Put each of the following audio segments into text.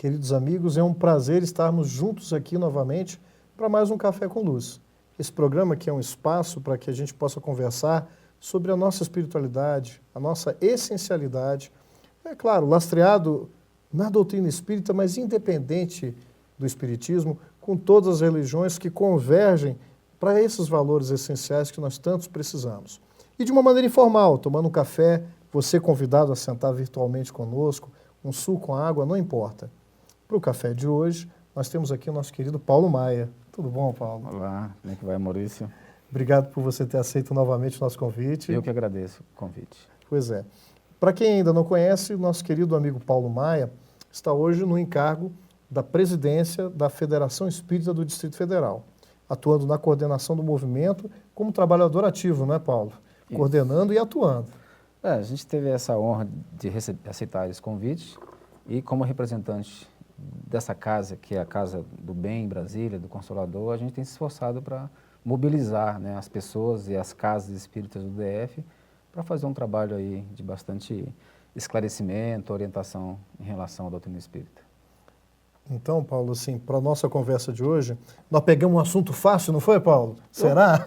Queridos amigos, é um prazer estarmos juntos aqui novamente para mais um Café com Luz. Esse programa aqui é um espaço para que a gente possa conversar sobre a nossa espiritualidade, a nossa essencialidade. É claro, lastreado na doutrina espírita, mas independente do espiritismo, com todas as religiões que convergem para esses valores essenciais que nós tantos precisamos. E de uma maneira informal, tomando um café, você convidado a sentar virtualmente conosco, um suco com água, não importa. Para o café de hoje, nós temos aqui o nosso querido Paulo Maia. Tudo bom, Paulo? Olá, como é que vai, Maurício? Obrigado por você ter aceito novamente o nosso convite. Eu que agradeço o convite. Pois é. Para quem ainda não conhece, o nosso querido amigo Paulo Maia está hoje no encargo da presidência da Federação Espírita do Distrito Federal, atuando na coordenação do movimento como trabalhador ativo, não é, Paulo? Isso. Coordenando e atuando. A gente teve essa honra de aceitar esse convite e, como representante dessa casa, que é a Casa do Bem em Brasília, do Consolador, a gente tem se esforçado para mobilizar, né, as pessoas e as casas espíritas do DF para fazer um trabalho aí de bastante esclarecimento, orientação em relação à doutrina espírita. Então, Paulo, assim, para a nossa conversa de hoje, nós pegamos um assunto fácil, não foi, Paulo? Será?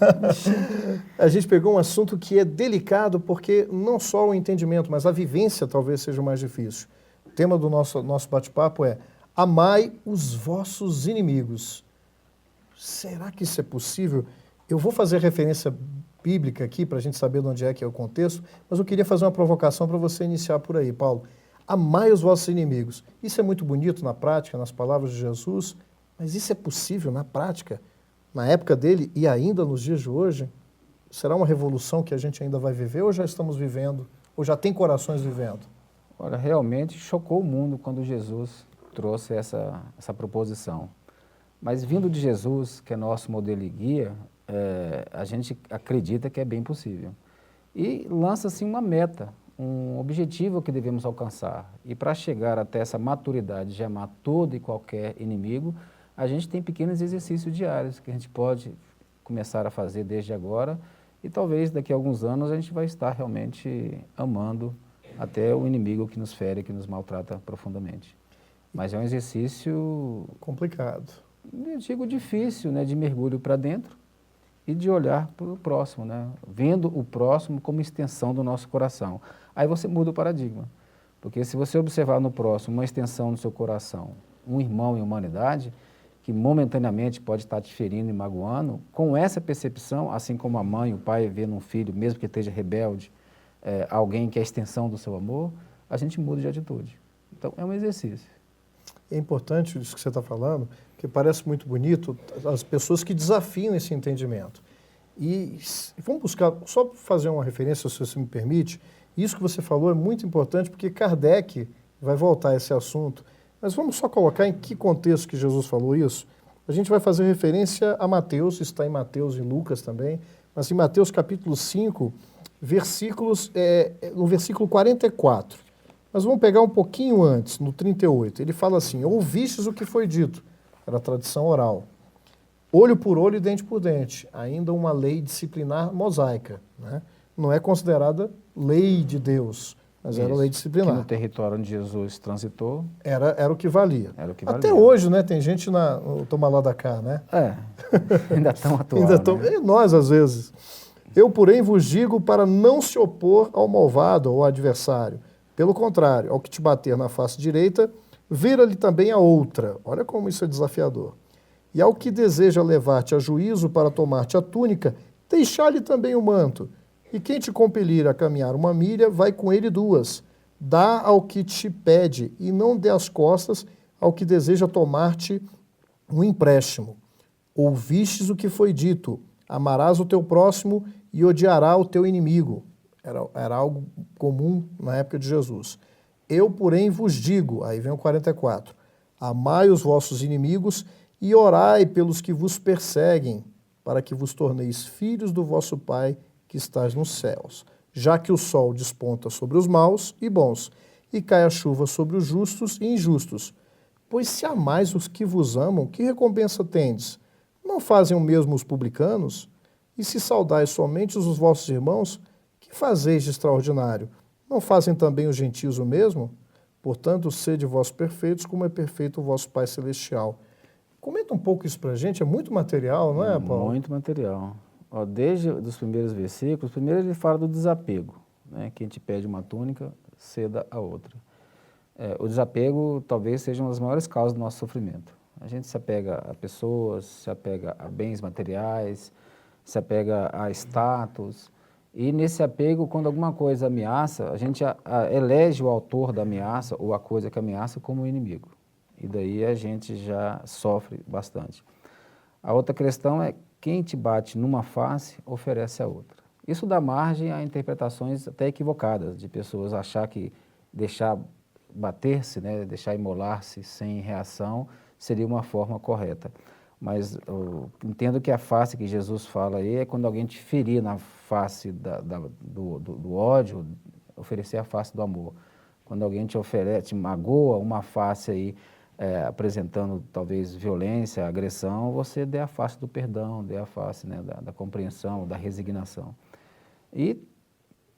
A gente pegou um assunto que é delicado porque não só o entendimento, mas a vivência talvez seja o mais difícil. O tema do nosso bate-papo é: amai os vossos inimigos. Será que isso é possível? Eu vou fazer referência bíblica aqui para a gente saber de onde é que é o contexto, mas eu queria fazer uma provocação para você iniciar por aí, Paulo. Amai os vossos inimigos. Isso é muito bonito na prática, nas palavras de Jesus, mas isso é possível na prática, na época dele e ainda nos dias de hoje? Será uma revolução que a gente ainda vai viver ou já estamos vivendo, ou já tem corações vivendo? Olha, realmente chocou o mundo quando Jesus trouxe essa proposição. Mas vindo de Jesus, que é nosso modelo e guia, a gente acredita que é bem possível. E lança-se uma meta, um objetivo que devemos alcançar. E para chegar até essa maturidade de amar todo e qualquer inimigo, a gente tem pequenos exercícios diários que a gente pode começar a fazer desde agora e talvez daqui a alguns anos a gente vai estar realmente amando até o inimigo que nos fere, que nos maltrata profundamente. Mas é um exercício complicado. Eu digo difícil, né, de mergulho para dentro e de olhar para o próximo, né, vendo o próximo como extensão do nosso coração. Aí você muda o paradigma, porque se você observar no próximo uma extensão do seu coração, um irmão em humanidade, que momentaneamente pode estar te ferindo e magoando, com essa percepção, assim como a mãe, o pai vê num filho, mesmo que esteja rebelde, alguém que é a extensão do seu amor, a gente muda de atitude. Então é um exercício. É importante isso que você está falando, que parece muito bonito, as pessoas que desafiam esse entendimento. E vamos buscar, só fazer uma referência, se você me permite, isso que você falou é muito importante, porque Kardec vai voltar a esse assunto, mas vamos só colocar em que contexto que Jesus falou isso. A gente vai fazer referência a Mateus, está em Mateus e Lucas também, mas em Mateus capítulo 5, no versículo 44. Mas vamos pegar um pouquinho antes, no 38. Ele fala assim: ouvistes o que foi dito. Era a tradição oral. Olho por olho e dente por dente. Ainda uma lei disciplinar mosaica. Né? Não é considerada lei de Deus, mas era lei disciplinar. Que no território onde Jesus transitou... Era o que valia. Era o que valia. Até hoje, né? Tem gente no toma lá da cá, né? Ainda tão atual, né? E nós, às vezes. Eu, porém, vos digo para não se opor ao malvado ou ao adversário. Pelo contrário, ao que te bater na face direita, vira-lhe também a outra. Olha como isso é desafiador. E ao que deseja levar-te a juízo para tomar-te a túnica, deixar-lhe também o manto. E quem te compelir a caminhar 1 milha, vai com ele 2. Dá ao que te pede, e não dê as costas ao que deseja tomar-te um empréstimo. Ouvistes o que foi dito: amarás o teu próximo e odiarás o teu inimigo. Era algo comum na época de Jesus. Eu, porém, vos digo, aí vem o 44, amai os vossos inimigos e orai pelos que vos perseguem, para que vos torneis filhos do vosso Pai que estás nos céus. Já que o sol desponta sobre os maus e bons, e cai a chuva sobre os justos e injustos. Pois se amais os que vos amam, que recompensa tendes? Não fazem o mesmo os publicanos? E se saudais somente os vossos irmãos, que fazeis de extraordinário? Não fazem também os gentios o mesmo? Portanto, sede vós perfeitos, como é perfeito o vosso Pai Celestial. Comenta um pouco isso para a gente, é muito material, não é, Paulo? Muito material. Ó, desde os primeiros versículos, primeiro ele fala do desapego, né? Quem te pede uma túnica, ceda a outra. O desapego talvez seja uma das maiores causas do nosso sofrimento. A gente se apega a pessoas, se apega a bens materiais, se apega a status. E nesse apego, quando alguma coisa ameaça, a gente elege o autor da ameaça ou a coisa que ameaça como inimigo. E daí a gente já sofre bastante. A outra questão é quem te bate numa face, oferece a outra. Isso dá margem a interpretações até equivocadas, de pessoas achar que deixar bater-se, né, deixar imolar-se sem reação, seria uma forma correta. Mas eu entendo que a face que Jesus fala aí é quando alguém te ferir na face do ódio, oferecer a face do amor. Quando alguém te oferece, te magoa uma face aí, apresentando talvez violência, agressão, você dê a face do perdão, dê a face, né, da compreensão, da resignação. E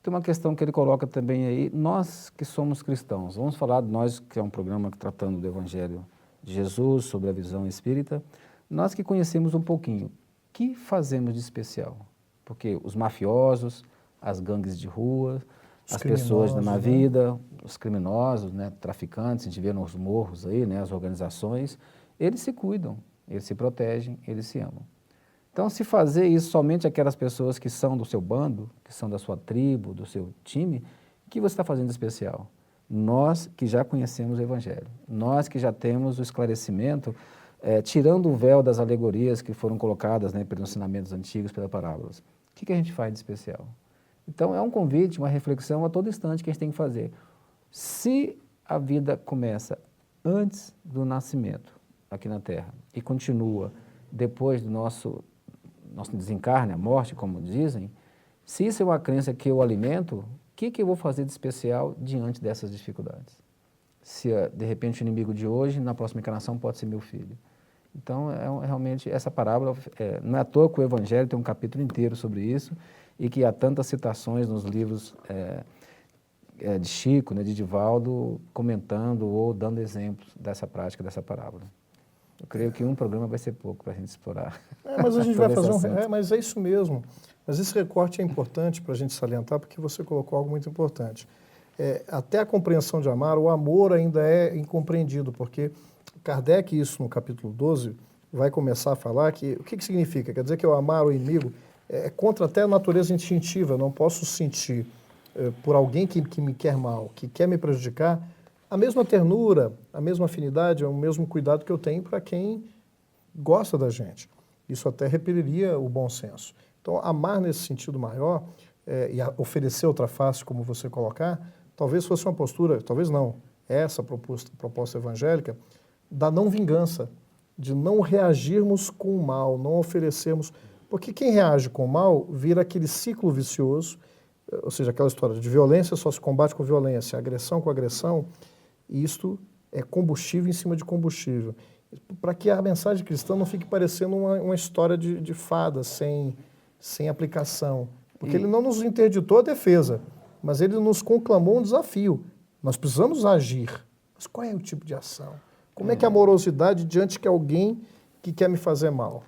tem uma questão que ele coloca também aí, nós que somos cristãos, vamos falar de nós, que é um programa tratando do Evangelho de Jesus, sobre a visão espírita, nós que conhecemos um pouquinho, o que fazemos de especial? Porque os mafiosos, as gangues de rua, as pessoas na má vida, os criminosos, né, traficantes, a gente vê nos morros aí, né, as organizações, eles se cuidam, eles se protegem, eles se amam. Então, se fazer isso somente aquelas pessoas que são do seu bando, que são da sua tribo, do seu time, o que você está fazendo de especial? Nós que já conhecemos o Evangelho, nós que já temos o esclarecimento, tirando o véu das alegorias que foram colocadas, né, pelos ensinamentos antigos, pelas parábolas, o que a gente faz de especial? Então, é um convite, uma reflexão a todo instante que a gente tem que fazer. Se a vida começa antes do nascimento aqui na Terra e continua depois do nosso desencarne, a morte, como dizem, se isso é uma crença que eu alimento, o que eu vou fazer de especial diante dessas dificuldades? Se, de repente, o inimigo de hoje, na próxima encarnação, pode ser meu filho. Então, realmente, essa parábola, não é à toa que o Evangelho tem um capítulo inteiro sobre isso e que há tantas citações nos livros de Chico, né, de Divaldo, comentando ou dando exemplos dessa prática, dessa parábola. Eu creio que um programa vai ser pouco para a gente explorar. Mas a gente vai fazer mas é isso mesmo. Mas esse recorte é importante para a gente salientar, porque você colocou algo muito importante. Até a compreensão de amar, o amor ainda é incompreendido, porque Kardec, isso no capítulo 12, vai começar a falar que o que significa? Quer dizer que eu amar o inimigo é contra até a natureza instintiva, eu não posso sentir por alguém que me quer mal, que quer me prejudicar, a mesma ternura, a mesma afinidade, o mesmo cuidado que eu tenho para quem gosta da gente. Isso até repeliria o bom senso. Então, amar nesse sentido maior e oferecer outra face, como você colocar, talvez fosse uma postura, talvez não, essa proposta evangélica, da não vingança, de não reagirmos com o mal, não oferecermos. Porque quem reage com o mal vira aquele ciclo vicioso, ou seja, aquela história de violência só se combate com violência, agressão com agressão, e isto é combustível em cima de combustível. Para que a mensagem cristã não fique parecendo uma história de fada, sem aplicação. Porque ele não nos interditou a defesa, mas ele nos conclamou um desafio. Nós precisamos agir. Mas qual é o tipo de ação? Como é que é a amorosidade diante de alguém que quer me fazer mal?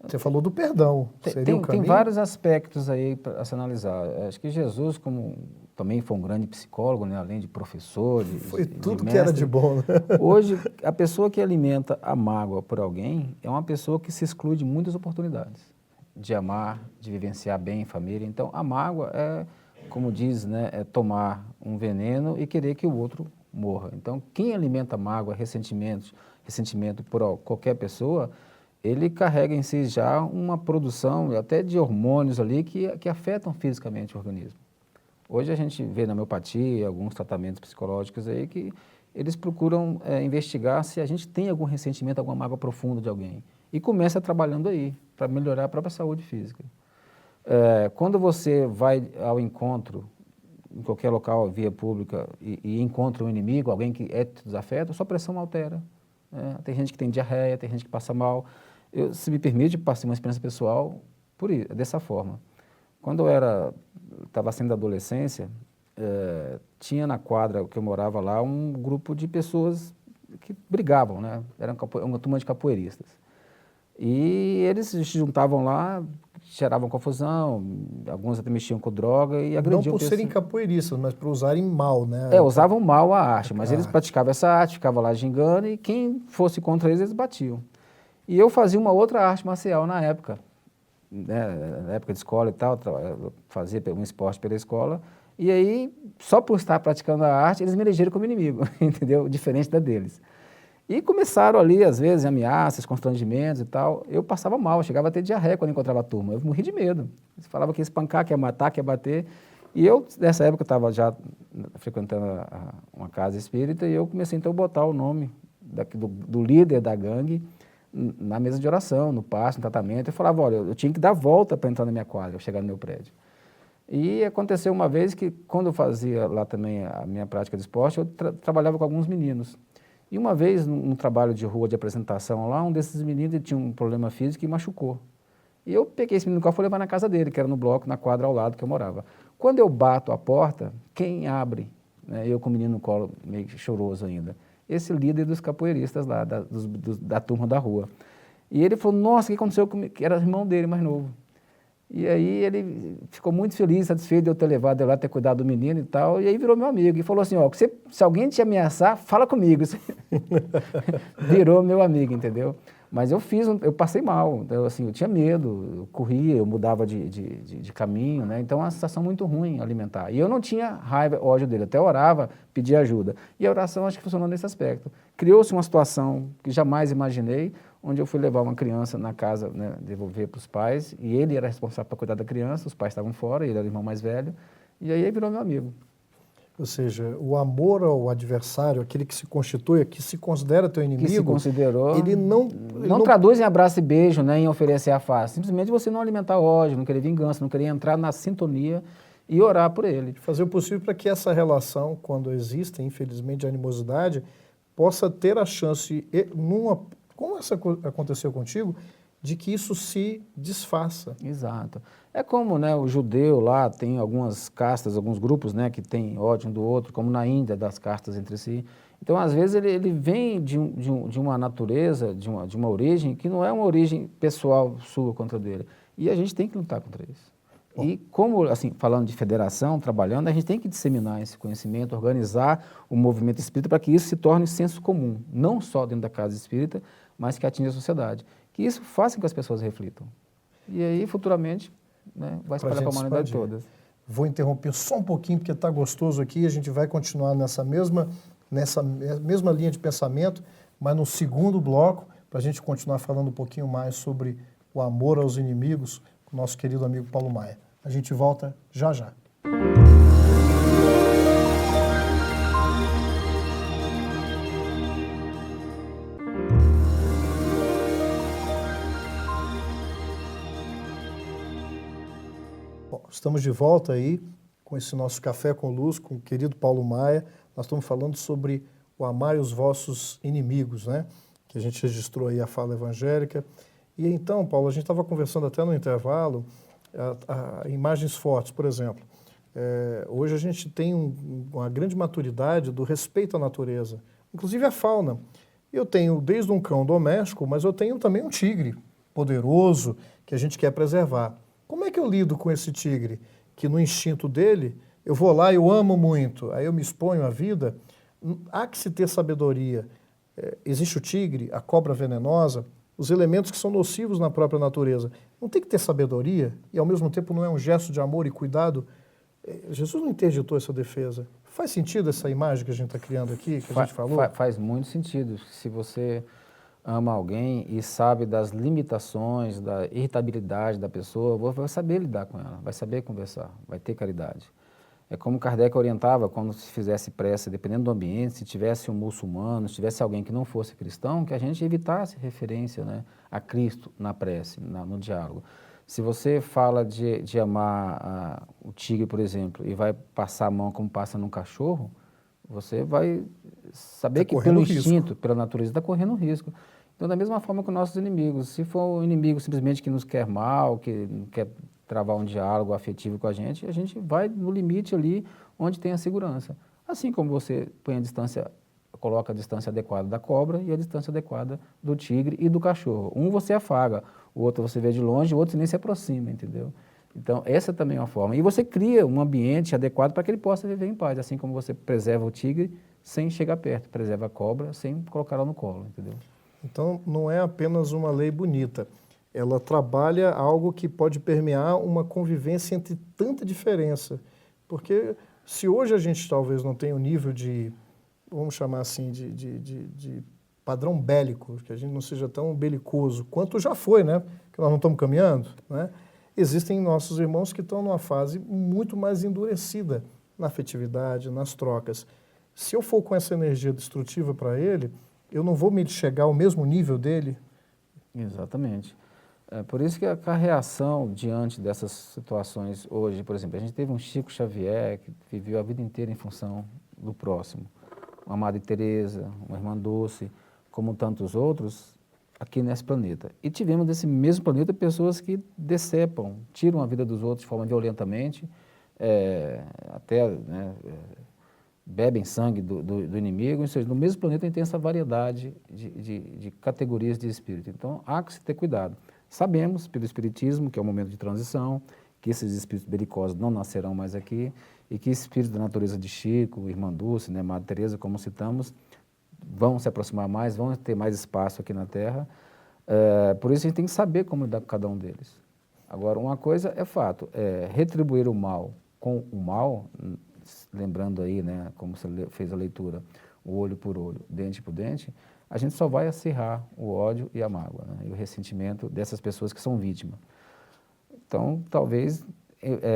Você falou do perdão. Seria o caminho? Tem vários aspectos aí para se analisar. Acho que Jesus, como também foi um grande psicólogo, né, além de professor, foi tudo de mestre, que era de bom, né? Hoje, a pessoa que alimenta a mágoa por alguém é uma pessoa que se exclui de muitas oportunidades de amar, de vivenciar bem em família. Então, a mágoa é, como diz, né, é tomar um veneno e querer que o outro morra. Então, quem alimenta mágoa, ressentimento por qualquer pessoa, ele carrega em si já uma produção até de hormônios ali que afetam fisicamente o organismo. Hoje a gente vê na homeopatia, alguns tratamentos psicológicos aí que eles procuram investigar se a gente tem algum ressentimento, alguma mágoa profunda de alguém. E começa trabalhando aí, para melhorar a própria saúde física. Quando você vai ao encontro, em qualquer local, via pública, e encontra um inimigo, alguém que te desafeta, sua pressão altera. Tem gente que tem diarreia, tem gente que passa mal. Eu, se me permite, passei uma experiência pessoal dessa forma. Quando eu estava saindo da adolescência, tinha na quadra que eu morava lá um grupo de pessoas que brigavam, né? Era uma turma de capoeiristas. E eles se juntavam lá, geravam confusão, alguns até mexiam com droga e agrediam Não por serem pessoas. capoeiristas, mas por usarem mal, né? Usavam mal a arte, mas A eles arte. praticavam essa arte, ficavam lá gingando e quem fosse contra eles, eles batiam. E eu fazia uma outra arte marcial na época, né, na época de escola e tal, eu fazia um esporte pela escola, e aí, só por estar praticando a arte, eles me elegeram como inimigo, entendeu? Diferente da deles. E começaram ali, às vezes, ameaças, constrangimentos e tal. Eu passava mal, eu chegava a ter diarreia quando encontrava a turma. Eu morri de medo. Eles falavam que ia espancar, que ia matar, que ia bater. E eu, nessa época, estava já frequentando uma casa espírita e eu comecei, então, a botar o nome do líder da gangue na mesa de oração, no pasto, no tratamento. Eu falava, olha, eu tinha que dar volta para entrar na minha quadra, eu chegar no meu prédio. E aconteceu uma vez que, quando eu fazia lá também a minha prática de esporte, eu trabalhava com alguns meninos. E uma vez, num trabalho de rua de apresentação lá, um desses meninos ele tinha um problema físico e machucou. E eu peguei esse menino no carro e fui levar na casa dele, que era no bloco, na quadra ao lado que eu morava. Quando eu bato a porta, quem abre? Né, eu com o menino no colo, meio choroso ainda. Esse líder dos capoeiristas lá, da turma da rua. E ele falou, nossa, o que aconteceu comigo? Que era o irmão dele, mais novo. E aí ele ficou muito feliz, satisfeito de eu ter levado ele lá, ter cuidado do menino e tal, e aí virou meu amigo. E falou assim, ó, se alguém te ameaçar, fala comigo. Virou meu amigo, entendeu? Mas eu passei mal, eu tinha medo, eu corria, eu mudava de caminho, né? Então, é uma situação muito ruim alimentar. E eu não tinha raiva, ódio dele, até orava, pedia ajuda. E a oração acho que funcionou nesse aspecto. Criou-se uma situação que jamais imaginei, onde eu fui levar uma criança na casa, né, devolver para os pais, e ele era responsável por cuidar da criança, os pais estavam fora, ele era o irmão mais velho, e aí ele virou meu amigo. Ou seja, o amor ao adversário, aquele que se constitui, que se considera teu inimigo, Que se considerou, ele não traduz em abraço e beijo, né, em oferecer a face. Simplesmente você não alimentar ódio, não querer vingança, não querer entrar na sintonia e orar por ele. Fazer o possível para que essa relação, quando existe, infelizmente, de animosidade, possa ter a chance, como essa aconteceu contigo, de que isso se desfaça. Exato. É como, né, o judeu lá tem algumas castas, alguns grupos, né, que tem ódio um do outro, como na Índia, das castas entre si. Então, às vezes, ele vem de uma natureza, de uma origem, que não é uma origem pessoal sua contra dele. E a gente tem que lutar contra isso. Bom. E como, assim, falando de federação, trabalhando, a gente tem que disseminar esse conhecimento, organizar o movimento espírita para que isso se torne senso comum, não só dentro da casa espírita, mas que atinja a sociedade. Que isso faça com que as pessoas reflitam. E aí, futuramente, né, vai espalhar para a humanidade toda. Vou interromper só um pouquinho, porque está gostoso aqui, a gente vai continuar nessa mesma linha de pensamento, mas no segundo bloco, para a gente continuar falando um pouquinho mais sobre o amor aos inimigos, com o nosso querido amigo Paulo Maia. A gente volta já já. Bom, estamos de volta aí com esse nosso Café com Luz, com o querido Paulo Maia. Nós estamos falando sobre o amar os vossos inimigos, né? Que a gente registrou aí a fala evangélica. E então, Paulo, a gente estava conversando até no intervalo, imagens fortes, por exemplo. Hoje a gente tem uma grande maturidade do respeito à natureza, inclusive à fauna. Eu tenho desde um cão doméstico, mas eu tenho também um tigre poderoso que a gente quer preservar. Como é que eu lido com esse tigre? Que no instinto dele, eu vou lá, eu amo muito, aí eu me exponho à vida. Há que se ter sabedoria. Existe o tigre, a cobra venenosa, os elementos que são nocivos na própria natureza. Não tem que ter sabedoria e, ao mesmo tempo, não é um gesto de amor e cuidado. Jesus não interditou essa defesa. Faz sentido essa imagem que a gente está criando aqui, que a gente falou? Faz muito sentido. Se você ama alguém e sabe das limitações, da irritabilidade da pessoa, vai saber lidar com ela, vai saber conversar, vai ter caridade. É como Kardec orientava quando se fizesse prece, dependendo do ambiente, se tivesse um muçulmano, se tivesse alguém que não fosse cristão, que a gente evitasse referência, né, a Cristo na prece, no diálogo. Se você fala de amar o tigre, por exemplo, e vai passar a mão como passa num cachorro, você vai saber que pelo instinto, pela natureza, está correndo risco. Então, da mesma forma com nossos inimigos, se for um inimigo simplesmente que nos quer mal, que não quer travar um diálogo afetivo com a gente vai no limite ali onde tem a segurança. Assim como você põe a distância, coloca a distância adequada da cobra e a distância adequada do tigre e do cachorro. Um você afaga, o outro você vê de longe, o outro nem se aproxima, entendeu? Então, essa também é uma forma. E você cria um ambiente adequado para que ele possa viver em paz, assim como você preserva o tigre sem chegar perto, preserva a cobra sem colocá-la no colo, entendeu? Então, não é apenas uma lei bonita, ela trabalha algo que pode permear uma convivência entre tanta diferença. Porque se hoje a gente talvez não tenha o nível de, vamos chamar assim, de padrão bélico, que a gente não seja tão belicoso quanto já foi, né? Que nós não estamos caminhando, né? Existem nossos irmãos que estão numa fase muito mais endurecida na afetividade, nas trocas. Se eu for com essa energia destrutiva para ele, eu não vou me chegar ao mesmo nível dele. Exatamente. É por isso que a reação diante dessas situações hoje, por exemplo, a gente teve um Chico Xavier que viveu a vida inteira em função do próximo, uma Madre Teresa, uma Irmã Dulce, como tantos outros aqui nesse planeta. E tivemos nesse mesmo planeta pessoas que decepam, tiram a vida dos outros de forma violentamente, até né, bebem sangue do inimigo. Ou seja, no mesmo planeta a gente tem essa variedade de categorias de espírito. Então há que se ter cuidado. Sabemos, pelo Espiritismo, que é um momento de transição, que esses espíritos belicosos não nascerão mais aqui, e que espíritos da natureza de Chico, Irmã Dulce, né, Madre Teresa, como citamos, vão se aproximar mais, vão ter mais espaço aqui na Terra. Por isso a gente tem que saber como lidar com cada um deles. Agora, uma coisa é fato, retribuir o mal com o mal, lembrando aí, né, como você fez a leitura, o olho por olho, dente por dente, a gente só vai acirrar o ódio e a mágoa, né, e o ressentimento dessas pessoas que são vítimas. Então, talvez,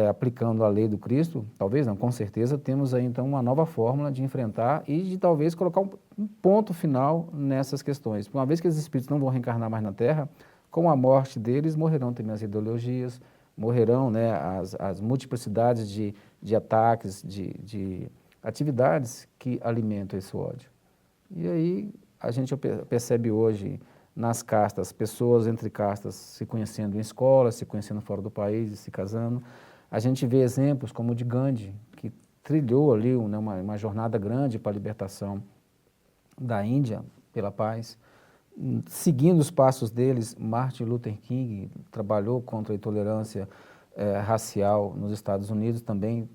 aplicando a lei do Cristo, talvez não, com certeza, temos aí então uma nova fórmula de enfrentar e de talvez colocar um ponto final nessas questões. Uma vez que esses espíritos não vão reencarnar mais na Terra, com a morte deles morrerão também as ideologias, morrerão, né, as multiplicidades de ataques, de atividades que alimentam esse ódio. E aí a gente percebe hoje nas castas, pessoas entre castas se conhecendo em escolas, se conhecendo fora do país, se casando. A gente vê exemplos como o de Gandhi, que trilhou ali né, uma jornada grande para a libertação da Índia pela paz. Seguindo os passos deles, Martin Luther King trabalhou contra a intolerância racial nos Estados Unidos, também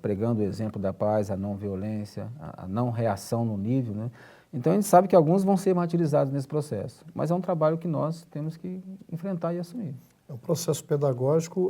pregando o exemplo da paz, a não violência, a não reação no nível, né? Então a gente sabe que alguns vão ser martirizados nesse processo, mas é um trabalho que nós temos que enfrentar e assumir. É um processo pedagógico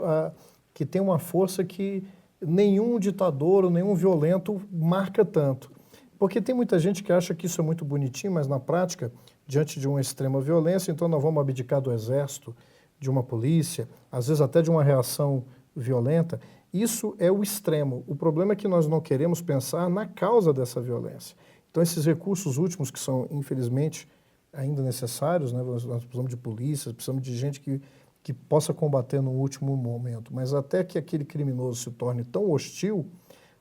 que tem uma força que nenhum ditador ou nenhum violento marca tanto. Porque tem muita gente que acha que isso é muito bonitinho, mas na prática, diante de uma extrema violência, então nós vamos abdicar do exército, de uma polícia, às vezes até de uma reação violenta. Isso é o extremo. O problema é que nós não queremos pensar na causa dessa violência. Então, esses recursos últimos que são, infelizmente, ainda necessários, né? Nós precisamos de polícia, precisamos de gente que possa combater no último momento. Mas até que aquele criminoso se torne tão hostil,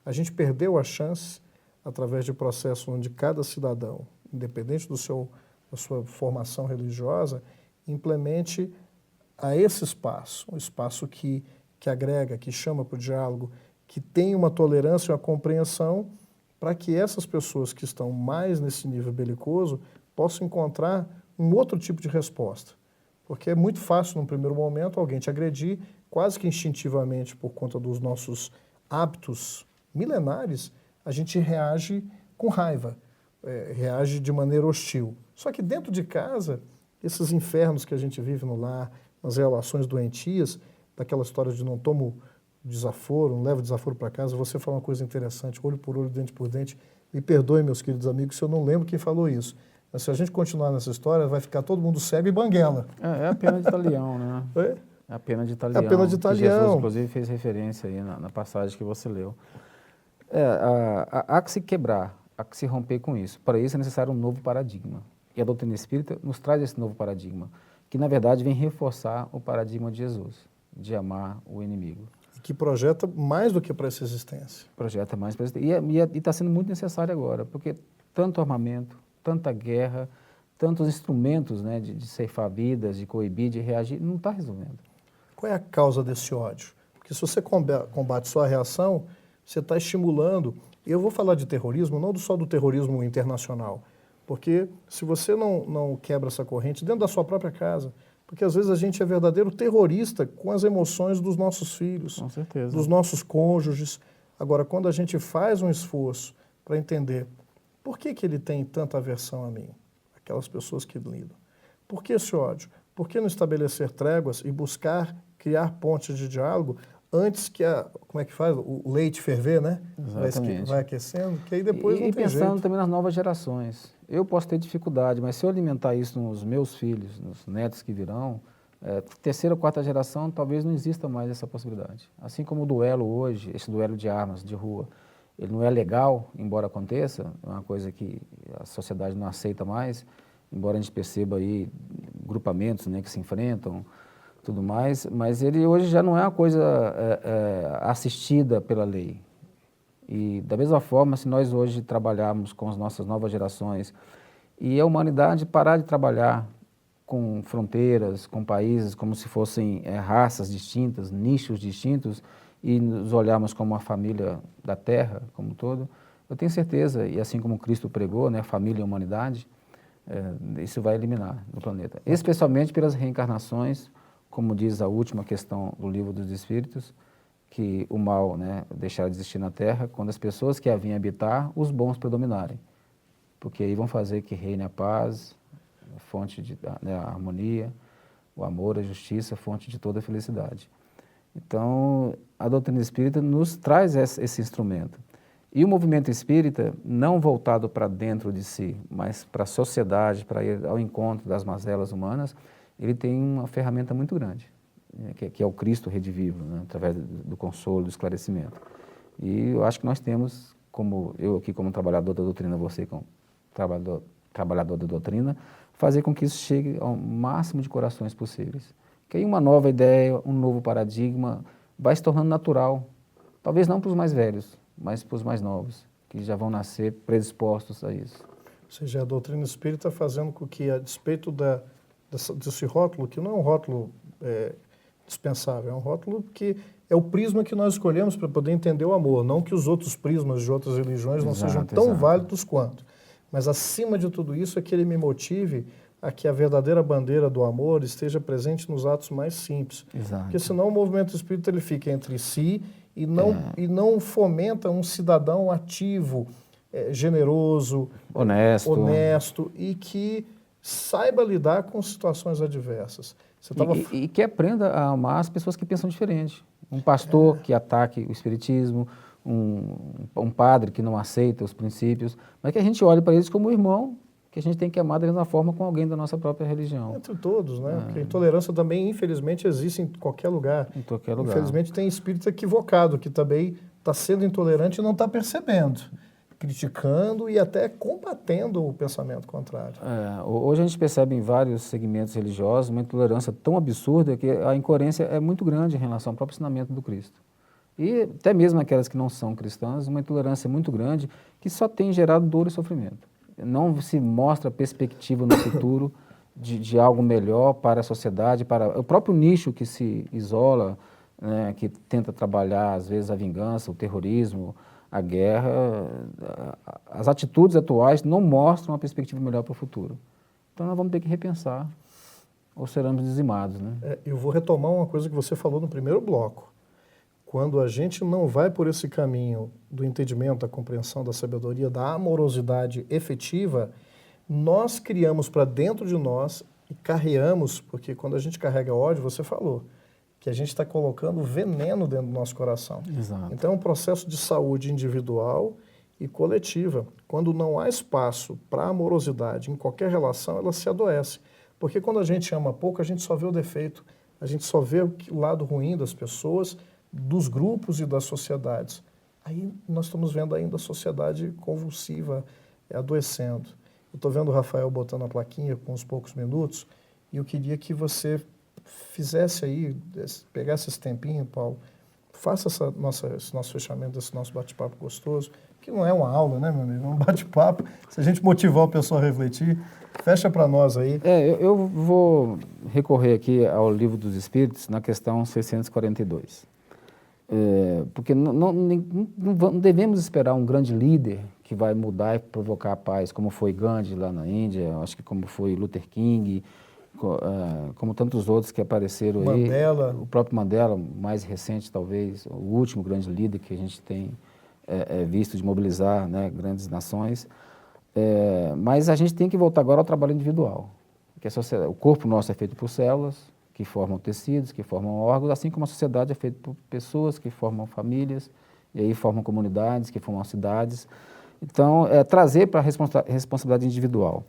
a gente perdeu a chance, através de processo onde cada cidadão, independente da sua formação religiosa, implemente a esse espaço, um espaço que agrega, que chama para o diálogo, que tem uma tolerância e uma compreensão para que essas pessoas que estão mais nesse nível belicoso possam encontrar um outro tipo de resposta. Porque é muito fácil, num primeiro momento, alguém te agredir, quase que instintivamente, por conta dos nossos hábitos milenares, a gente reage com raiva, reage de maneira hostil. Só que dentro de casa, esses infernos que a gente vive no lar, nas relações doentias, daquela história de não tomo desaforo, não levo desaforo para casa, você falou uma coisa interessante, olho por olho, dente por dente. Me perdoem, meus queridos amigos, se eu não lembro quem falou isso. Mas se a gente continuar nessa história, vai ficar todo mundo cego e banguela. É a pena de Italião, né? É a pena de Italião. a pena de Italião. Jesus, inclusive, fez referência aí na passagem que você leu. Há que se quebrar, há que se romper com isso. Para isso é necessário um novo paradigma. E a doutrina espírita nos traz esse novo paradigma, que na verdade vem reforçar o paradigma de Jesus, de amar o inimigo. E que projeta mais do que para essa existência. Projeta mais para essa existência. E está sendo muito necessário agora, porque tanto armamento, tanta guerra, tantos instrumentos, né, de ceifar vidas, de coibir, de reagir, não está resolvendo. Qual é a causa desse ódio? Porque se você combate só a reação, você está estimulando. E eu vou falar de terrorismo, não só do terrorismo internacional, porque se você não quebra essa corrente dentro da sua própria casa, porque às vezes a gente é verdadeiro terrorista com as emoções dos nossos filhos, Com certeza. dos nossos cônjuges. Agora, quando a gente faz um esforço para entender por que ele tem tanta aversão a mim, aquelas pessoas que lidam, por que esse ódio? Por que não estabelecer tréguas e buscar criar pontes de diálogo antes que como é que faz? O leite ferver, né? Exatamente. Vai aquecendo, que aí depois não tem pensando jeito. também nas novas gerações. Eu posso ter dificuldade, mas se eu alimentar isso nos meus filhos, nos netos que virão, terceira ou quarta geração, talvez não exista mais essa possibilidade. Assim como o duelo hoje, esse duelo de armas, de rua, ele não é legal, embora aconteça, é uma coisa que a sociedade não aceita mais, embora a gente perceba aí grupamentos, né, que se enfrentam, tudo mais, mas ele hoje já não é uma coisa assistida pela lei. E da mesma forma, se nós hoje trabalharmos com as nossas novas gerações e a humanidade parar de trabalhar com fronteiras, com países como se fossem raças distintas, nichos distintos, e nos olharmos como uma família da Terra como um todo, eu tenho certeza, e assim como Cristo pregou, né, família e humanidade, isso vai eliminar no planeta. Especialmente pelas reencarnações, como diz a última questão do Livro dos Espíritos, que o mal, né, deixará de existir na Terra quando as pessoas que a vêm habitar, os bons predominarem. Porque aí vão fazer que reine a paz, a fonte a harmonia, o amor, a justiça, fonte de toda a felicidade. Então, a doutrina espírita nos traz esse instrumento. E o movimento espírita, não voltado para dentro de si, mas para a sociedade, para ir ao encontro das mazelas humanas, ele tem uma ferramenta muito grande, que é o Cristo redivivo, né, através do consolo, do esclarecimento. E eu acho que nós temos, como eu aqui como trabalhador da doutrina, você como trabalhador da doutrina, fazer com que isso chegue ao máximo de corações possíveis. Que aí uma nova ideia, um novo paradigma vai se tornando natural, talvez não para os mais velhos, mas para os mais novos, que já vão nascer predispostos a isso. Ou seja, a doutrina espírita fazendo com que, a despeito desse rótulo, que não é um rótulo dispensável, é um rótulo que é o prisma que nós escolhemos para poder entender o amor, não que os outros prismas de outras religiões não sejam tão válidos quanto. Mas, acima de tudo isso, é que ele me motive a que a verdadeira bandeira do amor esteja presente nos atos mais simples. Exato. Porque senão o movimento espírita ele fica entre si e não fomenta um cidadão ativo, generoso, honesto e que saiba lidar com situações adversas. E que aprenda a amar as pessoas que pensam diferente. Um pastor que ataque o espiritismo, um padre que não aceita os princípios, mas que a gente olhe para eles como irmão, que a gente tem que amar da mesma forma com alguém da nossa própria religião. Entre todos, né? Porque a intolerância também, infelizmente, existe em qualquer lugar. Em qualquer lugar. Infelizmente, tem espírito equivocado, que também está sendo intolerante e não está percebendo, criticando e até combatendo o pensamento contrário. Hoje a gente percebe em vários segmentos religiosos uma intolerância tão absurda que a incoerência é muito grande em relação ao próprio ensinamento do Cristo. E até mesmo aquelas que não são cristãs, uma intolerância muito grande que só tem gerado dor e sofrimento. Não se mostra perspectiva no futuro de algo melhor para a sociedade, para o próprio nicho que se isola, né, que tenta trabalhar, às vezes, a vingança, o terrorismo, a guerra. As atitudes atuais não mostram uma perspectiva melhor para o futuro. Então, nós vamos ter que repensar ou seremos dizimados, né? Eu vou retomar uma coisa que você falou no primeiro bloco. Quando a gente não vai por esse caminho do entendimento, da compreensão, da sabedoria, da amorosidade efetiva, nós criamos para dentro de nós e carreamos, porque quando a gente carrega ódio, você falou, que a gente está colocando veneno dentro do nosso coração. Exato. Então é um processo de saúde individual e coletiva. Quando não há espaço para a amorosidade em qualquer relação, ela se adoece. Porque quando a gente ama pouco, a gente só vê o defeito, a gente só vê o lado ruim das pessoas, dos grupos e das sociedades. Aí nós estamos vendo ainda a sociedade convulsiva, adoecendo. Eu estou vendo o Rafael botando a plaquinha com uns poucos minutos e eu queria que você fizesse aí, pegasse esse tempinho, Paulo, faça esse nosso fechamento, desse nosso bate-papo gostoso, que não é uma aula, né, meu amigo? É um bate-papo. Se a gente motivar o pessoal a refletir, fecha para nós aí. Eu vou recorrer aqui ao Livro dos Espíritos na questão 642. Porque não devemos esperar um grande líder que vai mudar e provocar a paz, como foi Gandhi lá na Índia, acho que como foi Luther King, como tantos outros que apareceram Mandela. aí. O próprio Mandela, mais recente talvez, o último grande líder que a gente tem visto de mobilizar, né, grandes nações. Mas a gente tem que voltar agora ao trabalho individual. Que o corpo nosso é feito por células, que formam tecidos, que formam órgãos, assim como a sociedade é feita por pessoas que formam famílias, e aí formam comunidades, que formam cidades. Então, trazer para a responsabilidade individual.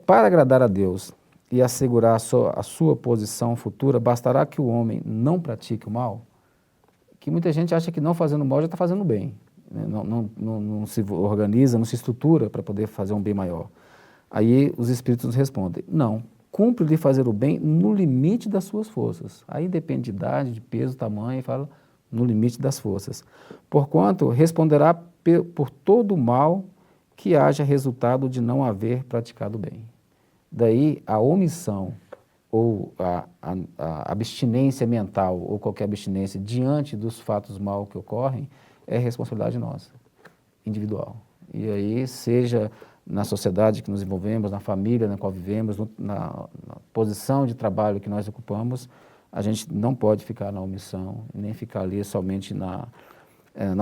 Para agradar a Deus e assegurar a sua posição futura, bastará que o homem não pratique o mal? Que muita gente acha que não fazendo mal já está fazendo bem. Né? Não se organiza, não se estrutura para poder fazer um bem maior. Aí os espíritos nos respondem, não. Cumpre-lhe fazer o bem no limite das suas forças. Aí depende de idade, de peso, tamanho, e fala no limite das forças. Porquanto responderá por todo o mal que haja resultado de não haver praticado bem. Daí a omissão ou a abstinência mental ou qualquer abstinência diante dos fatos mal que ocorrem é responsabilidade nossa, individual. E aí seja na sociedade que nos envolvemos, na família na qual vivemos, na posição de trabalho que nós ocupamos, a gente não pode ficar na omissão, nem ficar ali somente na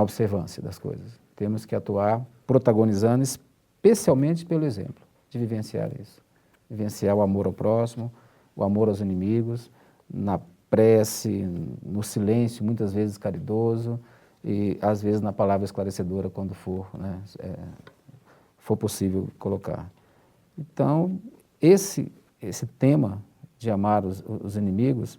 observância das coisas. Temos que atuar protagonizando, especialmente pelo exemplo, de vivenciar isso. Vivenciar o amor ao próximo, o amor aos inimigos, na prece, no silêncio, muitas vezes caridoso, e às vezes na palavra esclarecedora, quando for, né, for possível colocar. Então, esse tema de amar os inimigos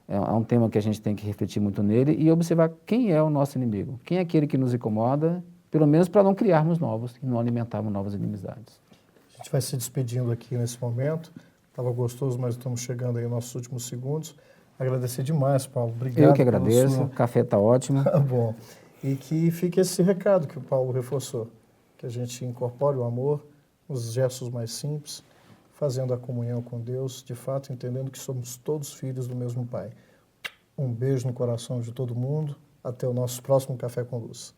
é um tema que a gente tem que refletir muito nele e observar quem é o nosso inimigo, quem é aquele que nos incomoda, pelo menos para não criarmos novos e não alimentarmos novas inimizades. A gente vai se despedindo aqui nesse momento. Estava gostoso, mas estamos chegando aí aos nossos últimos segundos. Agradecer demais, Paulo. Obrigado. Eu que agradeço. O café está ótimo. Tá bom. E que fique esse recado que o Paulo reforçou. Que a gente incorpore o amor nos gestos mais simples, fazendo a comunhão com Deus, de fato, entendendo que somos todos filhos do mesmo Pai. Um beijo no coração de todo mundo. Até o nosso próximo Café com Luz.